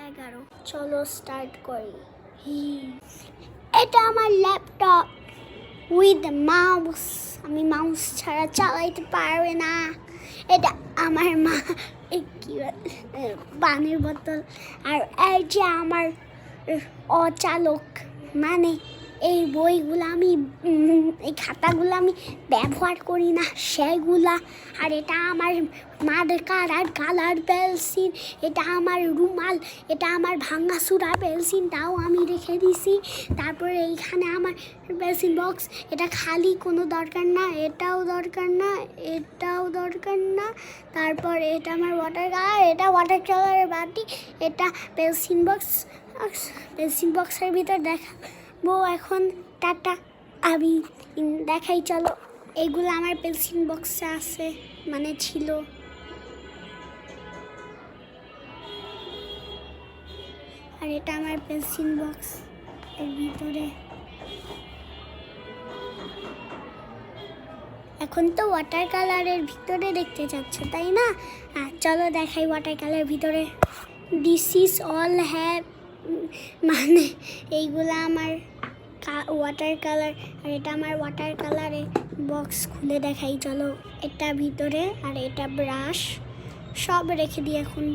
11। চলো স্টার্ট করি। এটা আমার ল্যাপটপ উইথ মাউস। আমি মাউস ছাড়া চালাইতে পারবে না। এটা আমার মা কি পানির বোতল। আর এই যে আমার অচালক, মানে এই বইগুলো আমি এই খাতাগুলো আমি ব্যবহার করি না সেইগুলা। আর এটা আমার মার্কার আর কালার পেন্সিল। এটা আমার রুমাল। এটা আমার ভাঙাচুরা পেন্সিলটাও আমি রেখে দিছি। তারপরে এইখানে আমার পেন্সিল বক্স। এটা খালি কোনো দরকার না, এটাও দরকার না, এটাও দরকার না। তারপর এটা আমার ওয়াটার কালার, এটা ওয়াটার কালারের বাটি। এটা পেন্সিল বক্স। পেন্সিল বক্সের ভিতর দেখাবো এখন। টাটা, আমি দেখাই চলো। এইগুলো আমার পেন্সিল বক্সে আছে, মানে ছিল। আর এটা আমার পেন্সিল বক্স এর ভিতরে। এখন তো ওয়াটার কালারের ভিতরে দেখতে চাচ্ছ, তাই না? চলো দেখাই ওয়াটার কালারের ভিতরে। দিস ইজ অল হ্যাভ, মানে এইগুলো আমার ওয়াটার কালার। আর এটা আমার ওয়াটার কালারে বক্স খুলে দেখাই চলো। এটা ভিতরে, আর এটা ব্রাশ সব রেখে দিই এখন।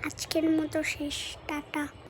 আজকের মতো শেষ।